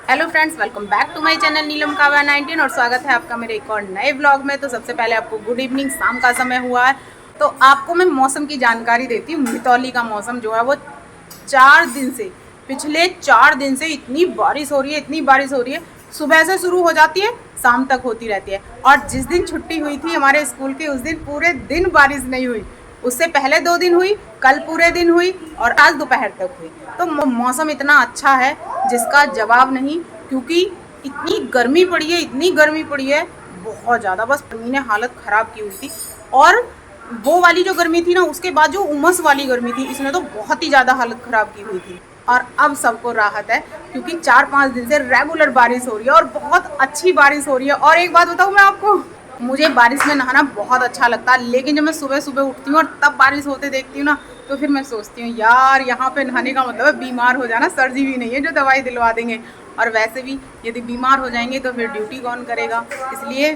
Hello friends, welcome back to my channel Neelam Kavya 19 और स्वागत है आपका मेरे एक और नए ब्लॉग में। तो सबसे पहले आपको गुड इवनिंग, शाम का समय हुआ है। तो आपको मैं मौसम की जानकारी देती हूँ। मितौली का मौसम जो है वो 4 दिन से, पिछले 4 दिन से इतनी बारिश हो रही है, इतनी बारिश हो रही है। सुबह से शुरू हो जाती है, शाम तक होती रहती है। और जिस दिन छुट्टी हुई थी हमारे स्कूल की, उस दिन पूरे दिन बारिश नहीं हुई। उससे पहले 2 दिन हुई, कल पूरे दिन हुई और आज दोपहर तक हुई। तो मौसम इतना अच्छा है जिसका जवाब नहीं, क्योंकि इतनी गर्मी पड़ी है, इतनी गर्मी पड़ी है, बहुत ज़्यादा। बस गर्मी ने हालत ख़राब की हुई थी। और वो वाली जो गर्मी थी ना, उसके बाद जो उमस वाली गर्मी थी, इसने तो बहुत ही ज़्यादा हालत ख़राब की हुई थी। और अब सबको राहत है, क्योंकि 4-5 दिन से रेगुलर बारिश हो रही है और बहुत अच्छी बारिश हो रही है। और एक बात बताऊँ मैं आपको, मुझे बारिश में नहाना बहुत अच्छा लगता है, लेकिन जब मैं सुबह सुबह उठती हूँ और तब बारिश होते देखती हूँ ना, तो फिर मैं सोचती हूँ यार, यहाँ पे नहाने का मतलब है बीमार हो जाना। सर्दी भी नहीं है जो दवाई दिलवा देंगे, और वैसे भी यदि बीमार हो जाएंगे तो फिर ड्यूटी कौन करेगा। इसलिए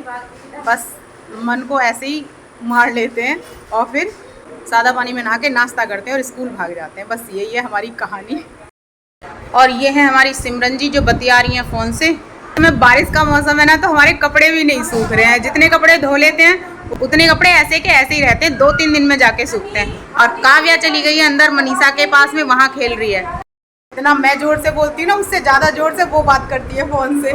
बस मन को ऐसे ही मार लेते हैं और फिर सादा पानी में नहा के नाश्ता करते हैं और स्कूल भाग जाते हैं। बस यही है हमारी कहानी। और ये है हमारी सिमरन जी जो बतिया रही हैं फ़ोन से। में बारिश का मौसम है ना, तो हमारे कपड़े भी नहीं सूख रहे हैं। जितने कपड़े धो लेते हैं उतने कपड़े ऐसे के ऐसे ही रहते हैं, 2-3 दिन में जाके सूखते हैं। और काव्या चली गई है अंदर मनीषा के पास में, वहाँ खेल रही है। इतना मैं जोर से बोलती हूँ ना, उससे ज़्यादा जोर से वो बात करती है फ़ोन से।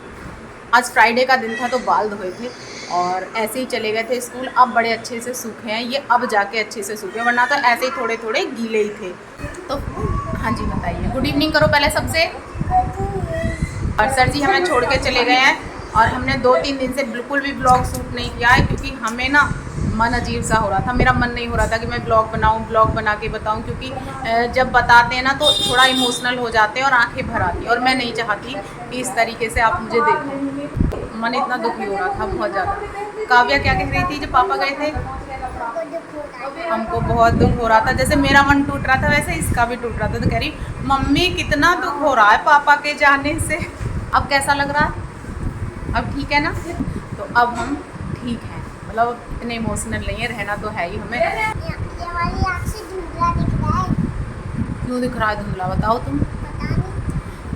आज फ्राइडे का दिन था तो बाल धोए थे और ऐसे ही चले गए थे स्कूल। अब बड़े अच्छे से सूखे हैं ये, अब जाके अच्छे से सूखे, वरना तो ऐसे ही थोड़े थोड़े गीले ही थे। तो हाँ जी बताइए, गुड इवनिंग करो पहले सबसे। और सर जी हमें छोड़ के चले गए हैं और हमने 2-3 दिन से बिल्कुल भी ब्लॉग शूट नहीं किया है, क्योंकि हमें ना मन अजीब सा हो रहा था। मेरा मन नहीं हो रहा था कि मैं ब्लॉग बनाऊं, ब्लॉग बना के बताऊं, क्योंकि जब बताते हैं ना तो थोड़ा इमोशनल हो जाते हैं और आंखें भर आती हैं, और मैं नहीं चाहती कि इस तरीके से आप मुझे देखें। मन इतना दुखी हो रहा था बहुत ज़्यादा। काव्या क्या कह रही थी जब पापा गए थे? हमको बहुत दुख हो रहा था, जैसे मेरा मन टूट रहा था वैसे इसका भी टूट रहा था। तो कह रही मम्मी कितना दुख हो रहा है पापा के जाने से। अब कैसा लग रहा है? अब ठीक है ना? तो अब हम ठीक हैं, मतलब इतने इमोशनल नहीं है, रहना तो है ही हमें। ये वाली आँख से धुंधला दिख रहा है। क्यों दिख रहा है धुंधला, बताओ तुम।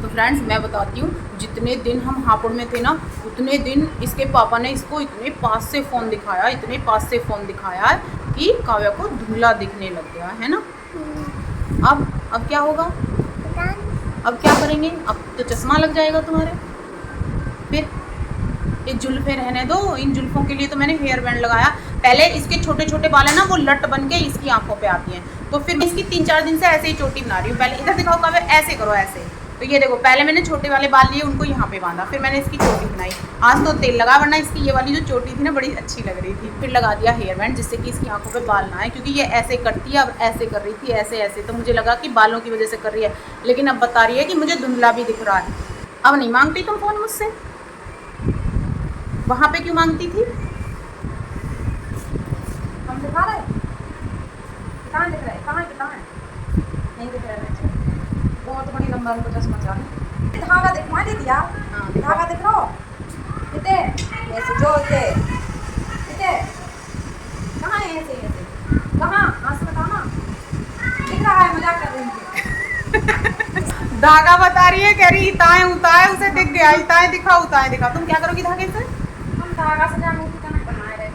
तो फ्रेंड्स मैं बताती हूँ, जितने दिन हम हापुड़ में थे ना, उतने दिन इसके पापा ने इसको इतने पास से फ़ोन दिखाया, इतने पास से फ़ोन दिखाया कि काव्या को धुंधला दिखने लग गया है ना। अब क्या होगा? अब क्या करेंगे? अब तो चश्मा लग जाएगा तुम्हारे। फिर ये जुल्फे रहने दो, इन जुल्फों के लिए तो मैंने हेयर बैंड लगाया। पहले इसके छोटे छोटे बाल है ना, वो लट बन के इसकी आंखों पे आती हैं, तो फिर मैं इसकी 3-4 दिन से ऐसे ही चोटी बना रही हूँ। पहले इधर दिखाओ काव्या, ऐसे करो ऐसे। तो ये देखो, पहले मैंने छोटे वाले बाल लिए, उनको यहाँ पे बांधा, फिर मैंने इसकी चोटी बनाई। आज तो तेल लगा, वरना इसकी ये वाली जो चोटी थी ना बड़ी अच्छी लग रही थी। फिर लगा दिया हेयर बैंड, जिससे कि इसकी आंखों पे बाल ना आए, क्योंकि ये ऐसे करती है। अब ऐसे कर रही थी, ऐसे ऐसे, तो मुझे लगा कि बालों की वजह से कर रही है, लेकिन अब बता रही है कि मुझे धुंधला भी दिख रहा है। अब नहीं मांगती तुम फ़ोन मुझसे, वहाँ पे क्यों मांगती थी? हम दिखा रहे हैं, कहाँ दिख रहा है, कहाँ है? नहीं दिख रहा है। बहुत बड़ी लंबा उनको चश्मा चाहिए। धागा दिखवा दे दिया। हाँ धागा दिख रहा हो कितने ऐसे जो होते कितने कहाँ है ऐसे ऐसे कहाँ आंसू बताओ ना, दिख रहा है, मजाक कर रही थी। धागा बता रही है, कह रही इताएं उताएं, उसे दिख गया, इताएं दिखा उताएं दिखा। तुम क्या करोगी धागे से? हम धागा से जान अंगूठी का नहीं बनाए रहे।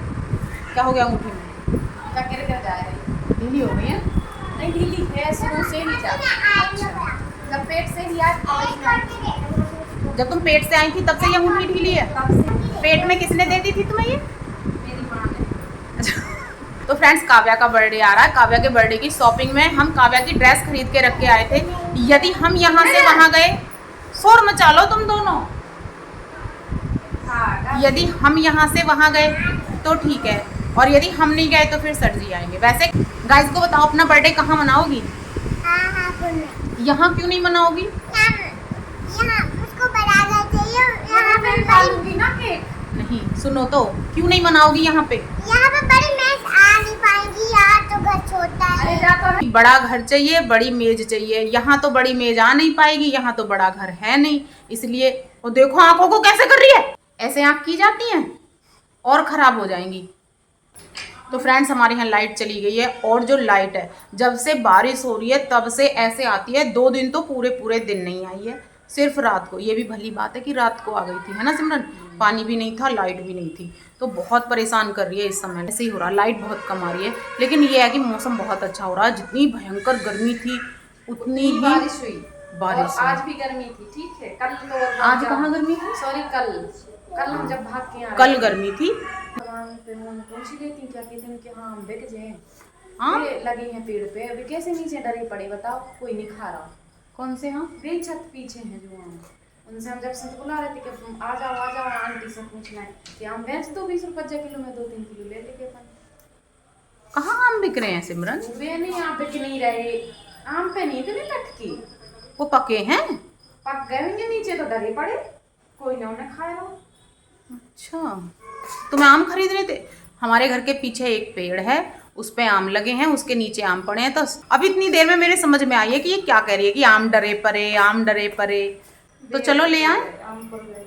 क्या हो गया अंगूठी में? गिर गिर जा रही, ढीली हो गई है? नहीं ढीली है, शुरू से ही जा, जब पेट से ही आज जब तुम पेट से आई थी तब से ये अंगूठी ढीली है? तब से। पेट में किसने दे दी थी तुम्हें ये? मेरी माँ ने। तो फ्रेंड्स काव्या का बर्थडे आ रहा है। काव्या के बर्थडे की शॉपिंग में हम काव्या की ड्रेस खरीद के रख के आए थे। यदि हम यहाँ से वहाँ गए, शोर मचा लो तुम दोनों। यदि हम यहाँ से वहाँ गए तो ठीक है, और यदि हम नहीं गए तो फिर सर जी आएंगे। वैसे गाइस को बताओ, अपना बर्थडे कहाँ मनाओगी? यहाँ क्यों नहीं मनाओगी? उसको बड़ा घर चाहिए, यहाँ पे खाऊंगी ना केक। नहीं सुनो तो, क्यों नहीं मनाओगी यहाँ पे? यहाँ पे बड़ी मेज आ नहीं पाएगी, यहाँ तो घर छोटा है। अरे जा तो बड़ा घर चाहिए, बड़ी मेज चाहिए। यहाँ तो बड़ी मेज आ नहीं पाएगी, यहाँ तो बड़ा घर है नहीं, इसलिए। वो देखो आंखों को कैसे कर रही है, ऐसे आंख की जाती हैं और खराब हो जाएंगी। तो फ्रेंड्स हमारे यहाँ लाइट चली गई है, और जो लाइट है जब से बारिश हो रही है तब से ऐसे आती है। 2 दिन तो पूरे पूरे दिन नहीं आई है, सिर्फ रात को। ये भी भली बात है कि रात को आ गई थी, है ना सिमरन। पानी भी नहीं था, लाइट भी नहीं थी, तो बहुत परेशान कर रही है इस समय। ऐसे ही हो रहा है, लाइट बहुत कम आ रही है, लेकिन ये है कि मौसम बहुत अच्छा हो रहा है। जितनी भयंकर गर्मी थी उतनी ही बारिश हुई। बारिश और आज भी गर्मी थी, ठीक है। कल तो आज कहाँ गर्मी थी? सॉरी, कल हम जब भाग के आए कल गर्मी थी। भगवान पे हम पूछ ही लेती क्या कहते हैं कि हाँ हम बिक जाए। हाँ? ये लगे हैं पेड़ पे, अभी कैसे नीचे डरे पड़े बताओ, कोई नहीं खा रहा। कौन से? हाँ, वे छत पीछे हैं जो आम, उनसे हम जब से तो बुला रहे थे कि तुम आ जाओ आंटी से पूछना है कि आम बेच दो 20 रुपये किलो में, 2-3 किलो ले लेके अपन। कहाँ आम बिक रहे हैं सिमरन? वे नहीं, आम बिक नहीं रहे, आम पे नहीं इतने लटकी, वो पके हैं? पक गए होंगे, नीचे तो डरे पड़े, कोई ना उन्हें खाया रहो। अच्छा, तुम्हें आम खरीदने थे? हमारे घर के पीछे एक पेड़ है, उस पे आम लगे हैं, उसके नीचे आम पड़े हैं। तो अब इतनी देर में मेरे समझ में आई है कि ये क्या कह रही है कि आम डरे परे, आम डरे परे। तो चलो ले आए, आम पर गए,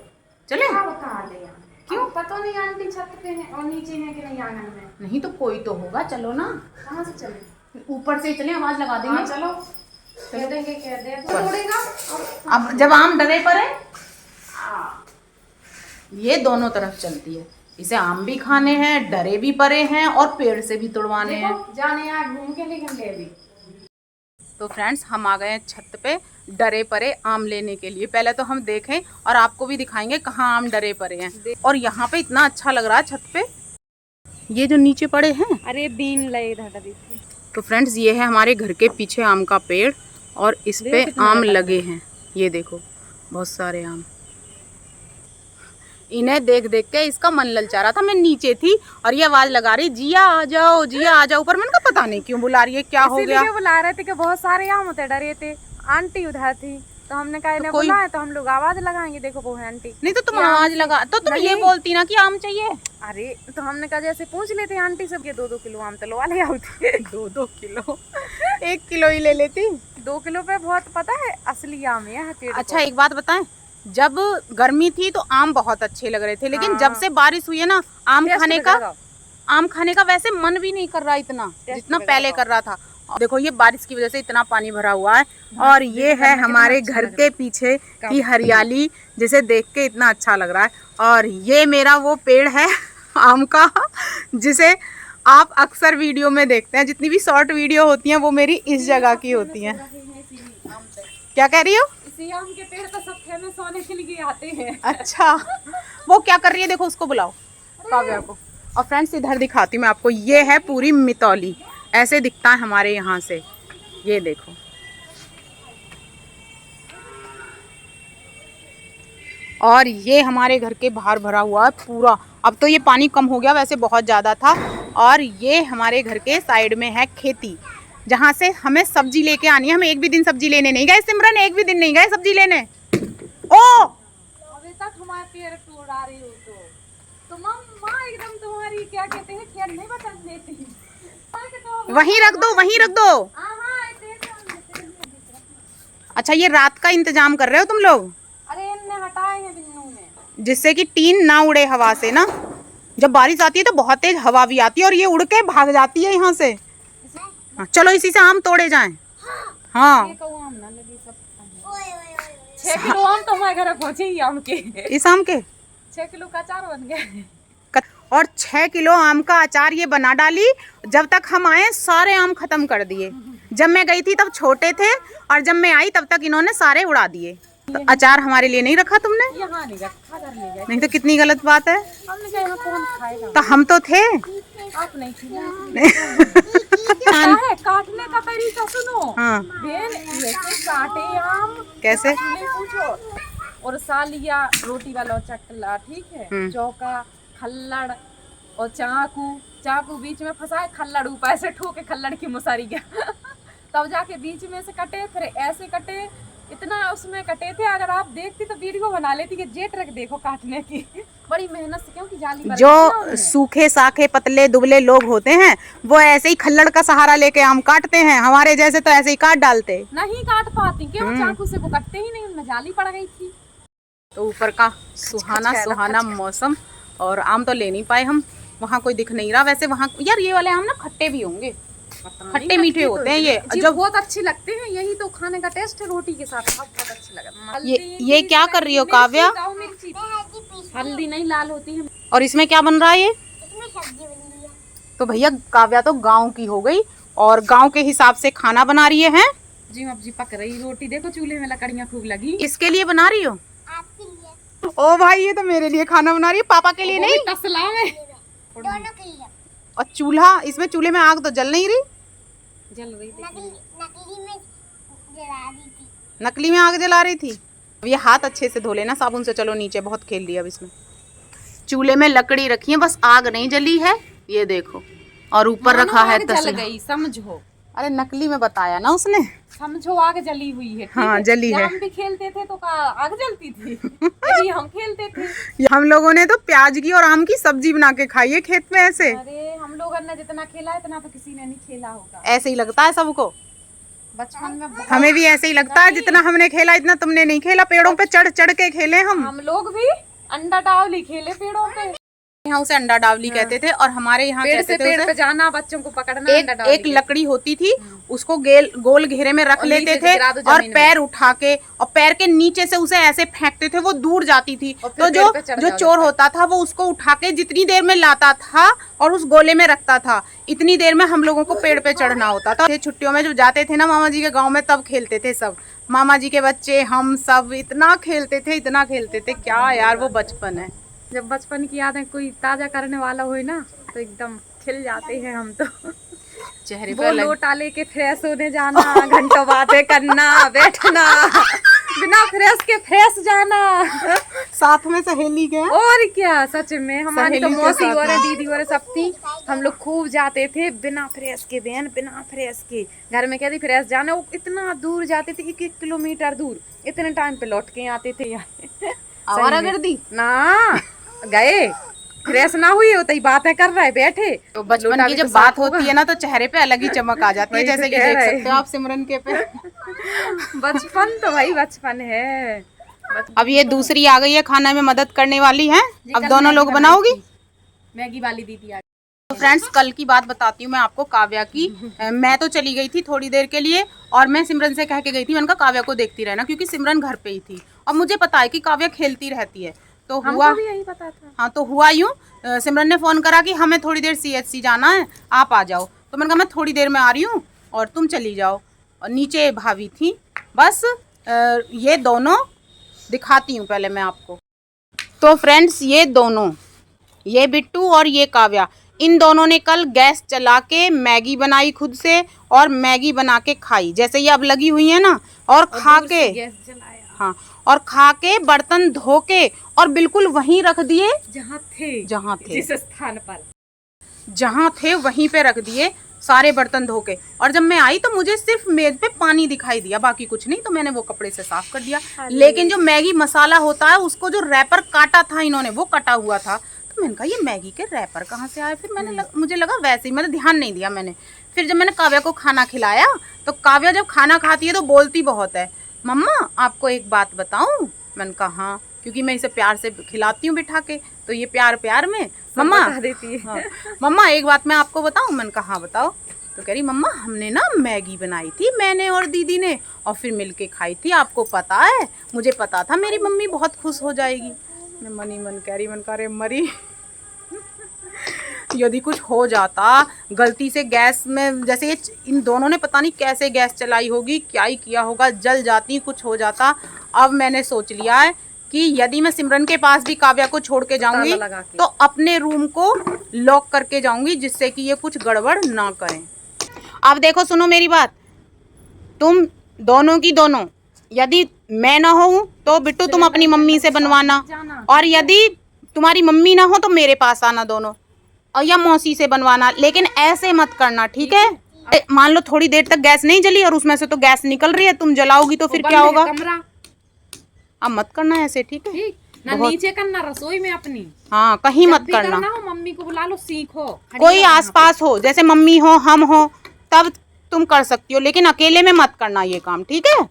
चले? कहाँ ले आए? क्यों पता नहीं, आंटी छत पे है और नीचे है कि नहीं आंगन में। नहीं तो कोई तो होगा, चलो ना। कहाँ से चले? ऊपर से चले, आवाज लगा हाँ देंगे। चलो, कह देंगे तोड़ेगा। अब जब आम डरे परे, ये दोनों तरफ चलती है। इसे आम भी खाने हैं, डरे भी परे हैं, और पेड़ से भी तोड़वाने हैं। देखो जाने यहाँ घूम के लेकिन ले भी। तो फ्रेंड्स, हम आ गए हैं छत पे डरे परे आम लेने के लिए। पहले तो हम देखें और आपको भी दिखाएंगे कहाँ आम डरे परे हैं। और यहाँ पे इतना अच्छा लग रहा है छत पे, ये जो नीचे पड़े हैं। अरे बीन लगे इधर। तो फ्रेंड्स, ये है हमारे घर के पीछे आम का पेड़, और इस पे आम लगे हैं। ये देखो, बहुत सारे आम। इन्हें देख देख के इसका मन ललचा रहा था। मैं नीचे थी और ये आवाज लगा रही, जिया आ जाओ, जिया आ जाओ। ऊपर मैंने कहा पता नहीं क्यों बुला रही है, क्या हो गया। बुला रहे थे कि बहुत सारे आम होते, डरे थे। आंटी उधर थी तो हमने कहा इन्हें बुलाए, तो हम लोग आवाज लगाएंगे। देखो वो है आंटी। नहीं तो तुम आवाज लगा, तो तुम ये बोलती ना कि आम चाहिए। अरे तो हमने कहा जैसे पूछ लेते आंटी सब के 2-2 किलो आम तलवा ले आती। 2-2 किलो? 1 किलो ही ले लेती। 2 किलो पे बहुत, पता है असली आम है पेड़। अच्छा एक बात बताएं, जब गर्मी थी तो आम बहुत अच्छे लग रहे थे, लेकिन जब से बारिश हुई है ना, आम खाने का वैसे मन भी नहीं कर रहा इतना जितना पहले कर रहा था। देखो, ये बारिश की वजह से इतना पानी भरा हुआ है, और ये है हमारे घर के पीछे की हरियाली, जिसे देख के इतना अच्छा लग रहा है। और ये मेरा वो पेड़ है आम का, जिसे आप अक्सर वीडियो में देखते हैं। जितनी भी शॉर्ट वीडियो होती हैं वो मेरी इस जगह की होती हैं। क्या कह रही हो? इसी आम के पेड़ तो सब खेत सोने के लिए आते हैं। अच्छा, वो क्या कर रही है? देखो, उसको बुलाओ, काव्या को। और फ्रेंड्स, इधर दिखाती हूँ मैं आपको, ये है पूरी मितौली। ऐसे दिखता है हमारे यहाँ से, ये देखो। और ये हमारे घर के बाहर भरा हुआ है पूरा। अब तो ये पानी कम हो गया, वैसे बहुत ज़्यादा था। और ये हमारे घर के साइड में है खेती, जहाँ से हमें सब्जी लेके आनी है। हम एक भी दिन सब्जी लेने नहीं गए सिमरन, एक भी दिन नहीं गए सब्जी लेने। ओ, अभी तक हमारे पेड़ तोड़ा रही हो तो मम्मा एकदम तुम्हारी क्या कहते हैं, खेल नहीं बता देती। वहीं रख दो, वहीं रख दो। अच्छा, ये रात का इंतजाम कर रहे हो तुम लोग? अरे इनने हटाए हैं बिन्नू में, जिससे कि टीन ना उड़े हवा से ना। जब बारिश आती है तो बहुत तेज हवा भी आती है और ये उड़ के भाग जाती है यहाँ से। हाँ, चलो इसी से आम तोड़े जाएं। हाँ, 6 किलो आम तो हमारे घर पहुँचे ही आम के। इस आम के 6 किलो का अचार बन गया। और 6 किलो आम का अचार ये बना डाली। जब तक हम आए सारे आम खत्म कर दिए। जब मैं गई थी तब छोटे थे, और जब मैं आई तब तक इन्होंने सारे उड़ा दिए। तो अचार हमारे लिए नहीं रखा तुमने? यहाँ नहीं रखा, घर ले गए। नहीं तो कितनी गलत बात है। हमने कहा यहाँ कौन खाएगा। तो हम तो थे। आप नहीं थी। काटने का तरीका सुनो। हाँ, जैसे काटे आम, कैसे? पूछो। और सालिया रोटी वाला चकला, ठीक है, चौका, खल्लड़ और चाकू बीच में फंसाए, खल्लड़ ऊपर से ठोके, खल्लड़ की मुसारी गया। तब जाके बीच में से कटे, फिर ऐसे कटे, इतना उसमें कटे थे। अगर आप देखती तो वीडियो बना लेती कि जेट रख देखो काटने की। बड़ी मेहनत से, क्योंकि जाली जो सूखे साखे पतले दुबले लोग होते हैं वो ऐसे ही खल्लड़ का सहारा लेके आम काटते हैं। हमारे जैसे तो ऐसे ही काट डालते। नहीं काट पाती, क्यों? चाकू से वो कटते ही नहीं, उनमें जाली पड़ गई थी। तो ऊपर का सुहाना मौसम, और आम तो ले नहीं पाए हम, वहाँ कोई दिख नहीं रहा। वैसे वहाँ यार ये वाले आम ना खट्टे भी होंगे। खट्टे मीठे होते हैं ये। जी, जब बहुत अच्छे लगते हैं, यही तो खाने का टेस्ट है रोटी के साथ, बहुत अच्छे लगते हैं। ये क्या कर रही हो काव्या? मिर्ची हल्दी नहीं लाल होती है। और इसमें क्या बन रहा है ये? इसमें सब्जी बनी है। तो भैया काव्या तो गांव की हो गई और गांव के हिसाब से खाना बना रही है। जी अब जी पक रही रोटी, देखो चूल्हे में लकड़ियाँ खूब लगी। इसके लिए बना रही हो? आपके लिए। ओ भाई ये तो मेरे लिए खाना बना रही है, पापा के लिए नहीं। तसला में दोनों के लिए। और चूल्हा, इसमें चूल्हे में आग तो जल नहीं रही? जल रही नकली नकली में जला दी थी। नकली में आग जला रही थी। अब ये हाथ अच्छे से धो लेना साबुन से। चलो नीचे बहुत खेल लिया अब इसमें। चूल्हे में लकड़ी रखी है, बस आग नहीं जली है, ये देखो। और ऊपर रखा है जल तसला। गई, समझो। अरे नकली में बताया ना उसने। समझो आग जली हुई है। ठीक हाँ, है? जली जब है। हम भी खेलते थे तो आग जलती थी। यही हम खेलते थे। हम लोगों ने तो प्याज की और आम की सब्जी बना के खाई है खेत में ऐसे। अरे हम लोगों ने जितना खेला इतना तो किसी ने नहीं खेला होगा। ऐसे ही लगता है सबको। बचपन में बहुत- हमें भी ऐसे ही लगता है, जितना हमने खेला इतना तुमने नहीं खेला। पेड़ों पे चढ़ चढ़ के खेले हम लोग भी अंडा डावली खेले पेड़ों पे। यहाँ उसे अंडा डावली कहते थे और हमारे यहाँ पेड़ कहते से थे पेड़ उसे पे जाना, बच्चों को पकड़ना, अंडा एक डावली एक लकड़ी होती थी, उसको गोल घेरे में रख और लेते नीचे थे गिरा दो और जमीन में। पैर उठा के और पैर के नीचे से उसे ऐसे फेंकते थे, वो दूर जाती थी। और फिर तो पेड़ पे चढ़ जो जाओ चोर जब तक। होता था वो उसको उठा के जितनी देर में लाता था और उस गोले में रखता था, इतनी देर में हम लोगों को पेड़ पे चढ़ना होता था। छुट्टियों में जब जाते थे ना मामा जी के गाँव में, तब खेलते थे सब, मामा जी के बच्चे, हम सब इतना खेलते थे, इतना खेलते थे। क्या यार वो बचपन है। जब बचपन की यादें कोई ताजा करने वाला हो ना तो एकदम खिल जाते हैं हम तो। चेहरे वो पे लोटा लेके फ्रेश होने जाना, घंटों बातें करना, बैठना, बिना फ्रेश के फ्रेश जाना। साथ में सहेली के। और क्या, सच में हमारी तो सहेली के मौसी साथ और में। दीदी और सब थी, हम लोग खूब जाते थे बिना फ्रेश के। बहन बिना फ्रेश के घर में कहती फ्रेश जाना, वो इतना दूर जाते थे, 1-1 किलोमीटर दूर, इतने टाइम पे लौट के आते थे यार। आवारागर्दी ना गए फ्रेश ना हुई होता ही बातें कर रहे बैठे। तो बचपन लोटा की भी जब तो बात साफ होगा। होती है ना तो चेहरे पे अलग ही चमक आ जाती है, वही तो जैसे कि कह देख रहे सकते हो आप सिमरन के पे। बचपन तो भाई बचपन है। अब ये दूसरी आ गई है खाना में मदद करने वाली है। अब दोनों लोग बनाओगी? मैगी वाली दीदी आ तो फ्रेंड्स कल की बात बताती हूँ मैं आपको काव्या की। मैं तो चली गई थी थोड़ी देर के लिए और मैं सिमरन से कह के गई थी, मैंने कहा काव्या को देखती रहना, क्योंकि सिमरन घर पे ही थी और मुझे पता है कि काव्या खेलती रहती है। तो हुआ, भी यही पता था। हाँ तो हुआ यूँ, सिमरन ने फ़ोन करा कि हमें थोड़ी देर CHC जाना है, आप आ जाओ। तो मैंने कहा मैं थोड़ी देर में आ रही हूँ और तुम चली जाओ। और नीचे भाभी थी, बस ये दोनों दिखाती हूँ पहले मैं आपको। तो फ्रेंड्स ये दोनों, ये बिट्टू और ये काव्या, इन दोनों ने कल गैस चला के मैगी बनाई खुद से और मैगी बना के खाई, जैसे ये अब लगी हुई है ना, और खा दूर के, से गैस जलाया। हाँ, और खा के बर्तन धो के और बिल्कुल वहीं रख दिए जहाँ थे जिस स्थान पर जहाँ थे वहीं पे रख दिए सारे बर्तन धो के। और जब मैं आई तो मुझे सिर्फ मेज पे पानी दिखाई दिया, बाकी कुछ नहीं, तो मैंने वो कपड़े से साफ कर दिया। लेकिन जो मैगी मसाला होता है उसको जो रैपर काटा था इन्होंने, वो कटा हुआ था। तो मैंने कहा ये मैगी के रैपर कहाँ से आए? फिर मुझे लगा वैसे ही, मैंने ध्यान नहीं दिया मैंने। फिर जब मैंने काव्या को खाना खिलाया तो काव्या जब खाना खाती है तो बोलती बहुत है, मम्मा आपको एक बात बताऊं? मैंने कहा हाँ, क्योंकि मैं इसे प्यार से खिलाती हूँ बिठा के, तो ये प्यार प्यार में मम्मा बता देती है। हाँ, मम्मा एक बात मैं आपको बताऊं? मैंने कहा हाँ बताओ। तो कह रही मम्मा हमने ना मैगी बनाई थी मैंने और दीदी ने, और फिर मिलके खाई थी, आपको पता है? मुझे पता था मेरी मम्मी बहुत खुश हो जाएगी। मैं मन ही मन कह रही, मन कह रहे मरी यदि कुछ हो जाता गलती से गैस में, जैसे ये इन दोनों ने पता नहीं कैसे गैस चलाई होगी, क्या ही किया होगा, जल जाती, कुछ हो जाता। अब मैंने सोच लिया है कि यदि मैं सिमरन के पास भी काव्या को छोड़ के जाऊंगी तो अपने रूम को लॉक करके जाऊंगी, जिससे कि ये कुछ गड़बड़ ना करें। अब देखो सुनो मेरी बात, तुम दोनों की दोनों, यदि मैं ना हूँ तो बिट्टू तुम अपनी मम्मी से बनवाना, और यदि तुम्हारी मम्मी ना हो तो मेरे पास आना दोनों, और या मौसी से बनवाना। लेकिन ऐसे मत करना, ठीक है? मान लो थोड़ी देर तक गैस नहीं जली और उसमें से तो गैस निकल रही है, तुम जलाओगी तो फिर क्या होगा? कमरा अब मत करना ऐसे, ठीक है? ठीक ना, नीचे करना रसोई में अपनी, हाँ कहीं मत भी करना। हो मम्मी को बुला लो, सीखो। कोई आसपास हो, जैसे मम्मी हो, हम हो, तब तुम कर सकती हो, लेकिन अकेले में मत करना ये काम, ठीक है?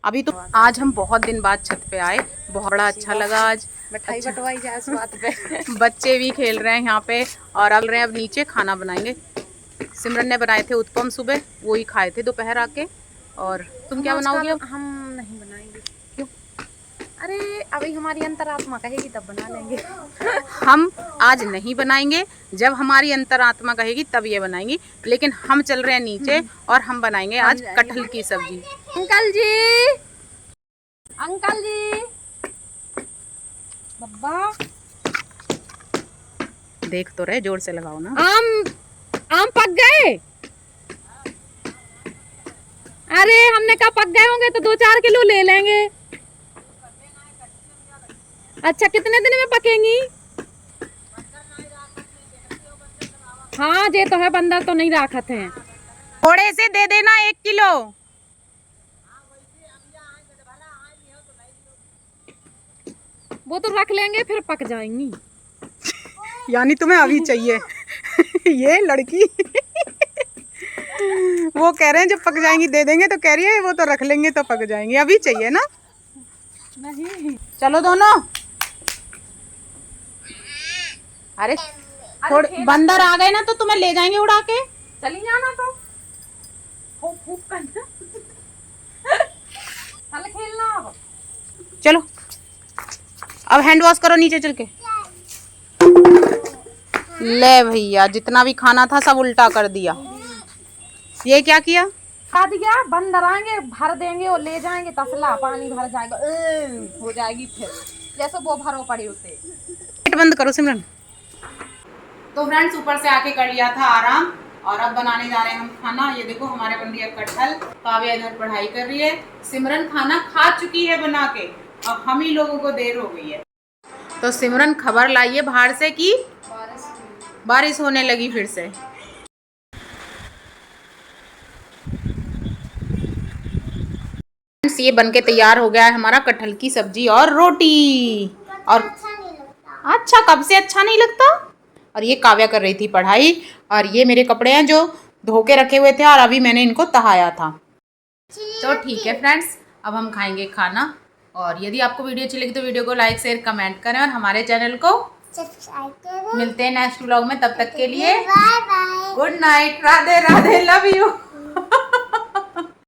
अभी तो आज हम बहुत दिन बाद छत पे आए, बहुत बड़ा अच्छा लगा आज। मिठाई बटवाई जाए इस बात पे। बच्चे भी खेल रहे हैं यहाँ पे और अब नीचे खाना बनाएंगे। सिमरन ने बनाए थे उत्पम सुबह, वो ही खाए थे दोपहर आके। और तुम क्या बनाओगी अब? हम नहीं बनाएंगे। क्यों? अरे अभी हमारी अंतरात्मा कहेगी तब बना लेंगे। हम आज नहीं बनाएंगे, जब हमारी अंतरात्मा कहेगी तब ये बनाएंगी। लेकिन हम चल रहे हैं नीचे और हम बनाएंगे आज कटहल की सब्जी। अंकल जी, अंकल जी, बब्बा देख तो रहे, जोर से लगाओ ना। आम पक गए। अरे हमने कहा पक गए होंगे तो 2-4 किलो ले लेंगे। अच्छा कितने दिन में पकेंगी? हाँ ये तो है, बंदर तो नहीं राखत हैं। थोड़े से दे देना 1 किलो। वो तो रख लेंगे फिर पक जाएंगी। यानी तुम्हें अभी चाहिए? ये लड़की वो कह रहे हैं जब पक जाएंगी दे देंगे, तो कह रही है वो तो रख लेंगे तो पक जाएंगी, अभी चाहिए ना? नहीं। चलो दोनों। अरे थोड़े बंदर आ गए ना तो तुम्हें ले जाएंगे उड़ा के। चली जाना तो फूक फूक करना। चल खेलना अब। चलो अब हैंड वॉश करो नीचे चल के। ले भैया, जितना भी खाना था सब उल्टा कर दिया। ये क्या किया? खा दिया, बंदर आएंगे भर देंगे और ले जाएंगे, तसला पानी भर जाएगा, हो जाएगी फिर जैसे वो भरो पड़ी होते। गेट बंद करो सिमरन। तो फ्रेंड्स ऊपर से आके कर लिया था आराम और अब बनाने जा रहे हैं हम खाना। ये देखो हमारे बन रही है कटहल, काव्या इधर पढ़ाई कर रही है, सिमरन खाना खा चुकी है बना के, अब हम ही लोगों को देर हो गई है। तो सिमरन खबर लाई है बाहर से कि बारिश होने लगी फिर से। ये बन के तैयार हो गया है हमारा कटहल की सब्जी और रोटी। और अच्छा नहीं लगता। अच्छा, कब से अच्छा नहीं लगता? और ये काव्या कर रही थी पढ़ाई और ये मेरे कपड़े हैं जो धो के रखे हुए थे और अभी मैंने इनको तहाया था। तो ठीक है फ्रेंड्स, अब हम खाएंगे खाना। और यदि आपको वीडियो अच्छी लगी तो वीडियो को लाइक शेयर कमेंट करें और हमारे चैनल को सब्सक्राइब करो। मिलते हैं नेक्स्ट व्लॉग में, तब तक के लिए bye bye. Good night, Radhe Radhe, love you.